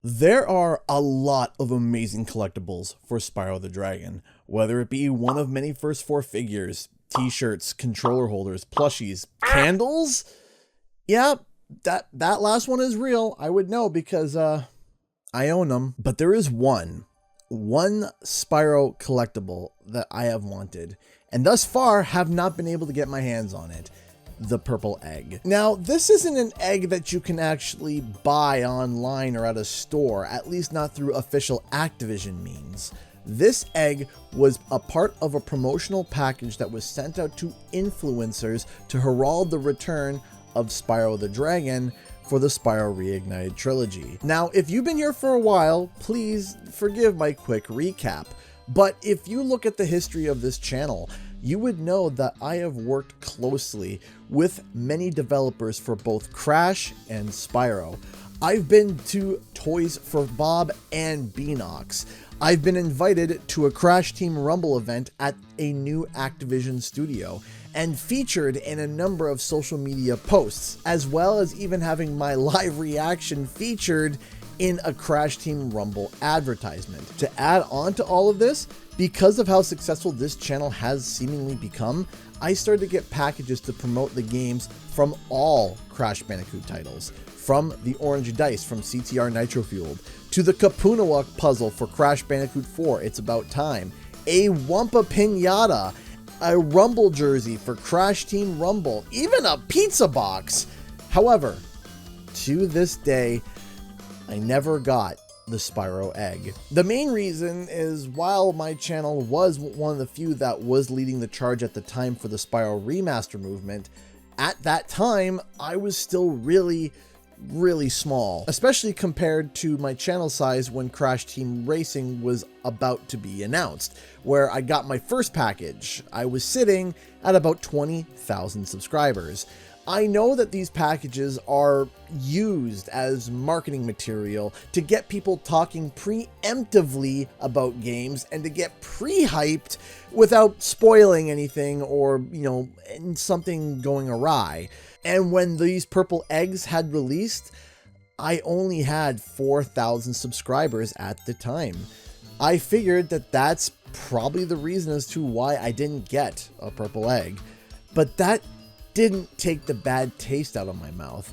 There are a lot of amazing collectibles for Spyro the Dragon, whether it be one of many first four figures, t-shirts, controller holders, plushies, candles. Yeah, that last one is real. I would know because I own them. But there is one Spyro collectible that I have wanted, and thus far have not been able to get my hands on it. The purple egg. Now, this isn't an egg that you can actually buy online or at a store, at least not through official Activision means. This egg was a part of a promotional package that was sent out to influencers to herald the return of Spyro the Dragon for the Spyro Reignited trilogy. Now, if you've been here for a while, please forgive my quick recap, but if you look at the history of this channel, you would know that I have worked closely with many developers for both Crash and Spyro. I've been to Toys for Bob and Beanox. I've been invited to a Crash Team Rumble event at a new Activision studio and featured in a number of social media posts, as well as even having my live reaction featured in a Crash Team Rumble advertisement. To add on to all of this, because of how successful this channel has seemingly become, I started to get packages to promote the games from all Crash Bandicoot titles, from the Orange Dice from CTR Nitro Fueled, to the Kapunawak puzzle for Crash Bandicoot 4 It's About Time, a Wumpa Pinata, a Rumble jersey for Crash Team Rumble, even a pizza box. However, to this day, I never got the Spyro egg. The main reason is, while my channel was one of the few that was leading the charge at the time for the Spyro remaster movement, at that time I was still really small, especially compared to my channel size when Crash Team Racing was about to be announced, where I got my first package. I was sitting at about 20,000 subscribers. I know that these packages are used as marketing material to get people talking preemptively about games and to get pre-hyped without spoiling anything or, something going awry. And when these purple eggs had released, I only had 4,000 subscribers at the time. I figured that that's probably the reason as to why I didn't get a purple egg. But that didn't take the bad taste out of my mouth.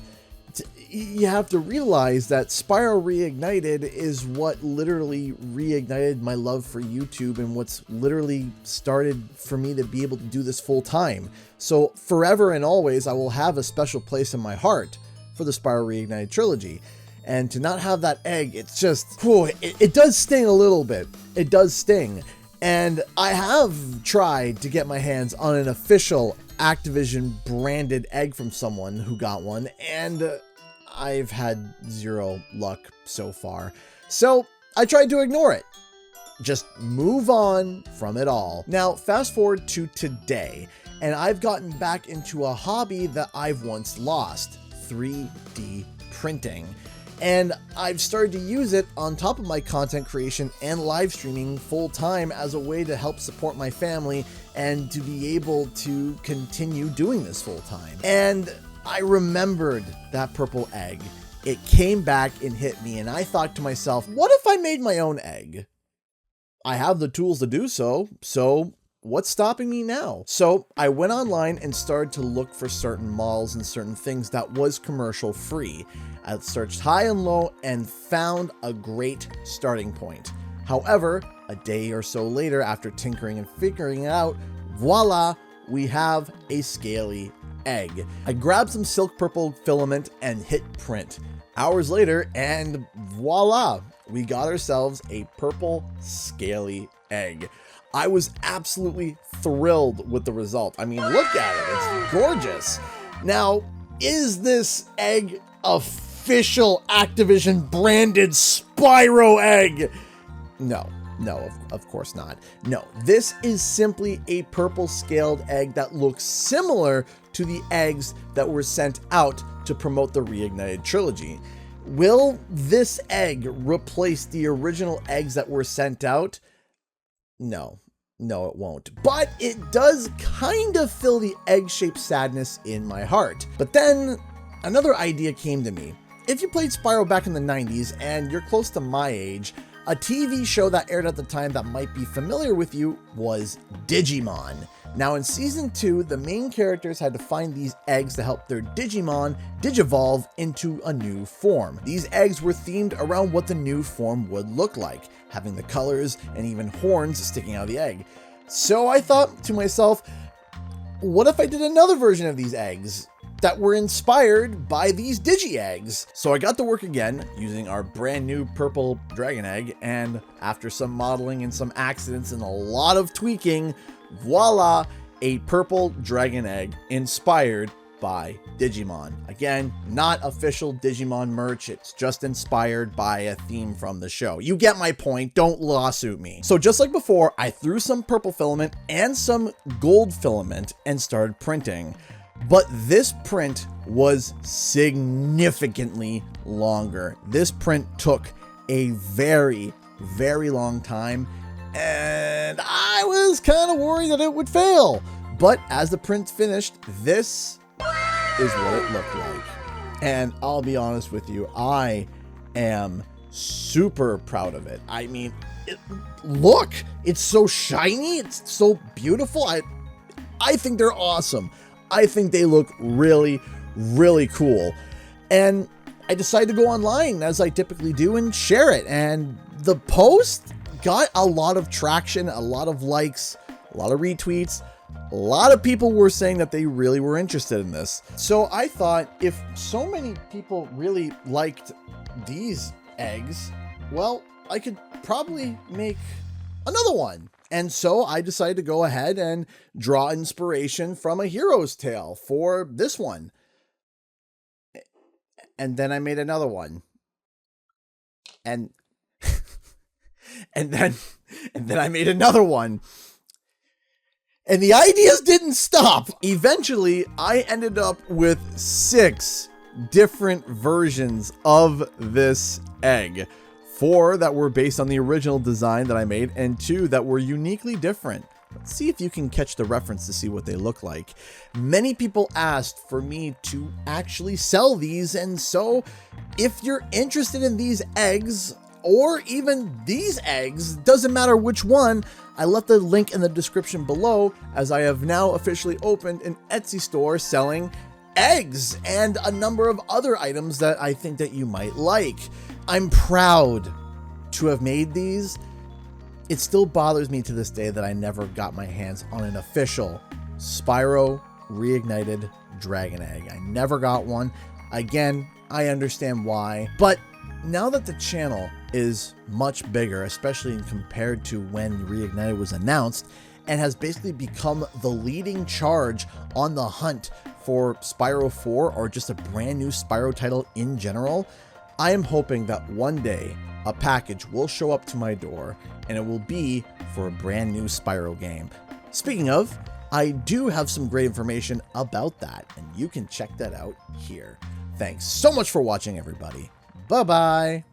You have to realize that Spyro Reignited is what literally reignited my love for YouTube and what's literally started for me to be able to do this full time. So forever and always, I will have a special place in my heart for the Spyro Reignited trilogy. And to not have that egg, it's just, it does sting a little bit. It does sting. And I have tried to get my hands on an official Activision branded egg from someone who got one, and I've had zero luck so far. So I tried to ignore it. Just move on from it all. Now, fast forward to today, and I've gotten back into a hobby that I've once lost, 3D printing. And I've started to use it on top of my content creation and live streaming full time as a way to help support my family and to be able to continue doing this full time. And I remembered that purple egg. It came back and hit me, and I thought to myself, what if I made my own egg? I have the tools to do so what's stopping me now? So I went online and started to look for certain models and certain things that was commercial free. I searched high and low and found a great starting point. However, a day or so later, after tinkering and figuring it out, voila, we have a scaly egg. I grabbed some silk purple filament and hit print. Hours later, and voila, we got ourselves a purple scaly egg. I was absolutely thrilled with the result. I mean, look at it, it's gorgeous. Now, is this egg official Activision branded Spyro egg? No, of course not. No, this is simply a purple scaled egg that looks similar to the eggs that were sent out to promote the Reignited trilogy. Will this egg replace the original eggs that were sent out? No, it won't. But it does kind of fill the egg-shaped sadness in my heart. But then another idea came to me. If you played Spyro back in the 90s and you're close to my age, a TV show that aired at the time that might be familiar with you was Digimon. Now in Season 2, the main characters had to find these eggs to help their Digimon digivolve into a new form. These eggs were themed around what the new form would look like, having the colors and even horns sticking out of the egg. So I thought to myself, what if I did another version of these eggs that were inspired by these Digi-Eggs? So I got to work again using our brand new purple dragon egg, and after some modeling and some accidents and a lot of tweaking, voila, a purple dragon egg inspired by Digimon. Again, not official Digimon merch, it's just inspired by a theme from the show. You get my point, don't lawsuit me. So just like before, I threw some purple filament and some gold filament and started printing. But this print was significantly longer. This print took a very, very long time, and I was kind of worried that it would fail. But as the print finished, this is what it looked like. And I'll be honest with you, I am super proud of it. I mean, look, it's so shiny, it's so beautiful. I think they're awesome. I think they look really, really cool. And I decided to go online, as I typically do, and share it. And the post got a lot of traction, a lot of likes, a lot of retweets. A lot of people were saying that they really were interested in this. So I thought, if so many people really liked these eggs, well, I could probably make another one. And so I decided to go ahead and draw inspiration from a hero's tale for this one. And then I made another one. And then I made another one. And the ideas didn't stop. Eventually, I ended up with 6 different versions of this egg. 4 that were based on the original design that I made, and 2 that were uniquely different. Let's see if you can catch the reference to see what they look like. Many people asked for me to actually sell these, and so if you're interested in these eggs, or even these eggs, doesn't matter which one, I left the link in the description below, as I have now officially opened an Etsy store selling eggs and a number of other items that I think that you might like. I'm proud to have made these. It still bothers me to this day that I never got my hands on an official Spyro Reignited Dragon Egg. I never got one. Again, I understand why, but now that the channel is much bigger, especially compared to when Reignited was announced, and has basically become the leading charge on the hunt for Spyro 4 or just a brand new Spyro title in general, I am hoping that one day a package will show up to my door and it will be for a brand new Spyro game. Speaking of, I do have some great information about that, and you can check that out here. Thanks so much for watching, everybody. Bye-bye.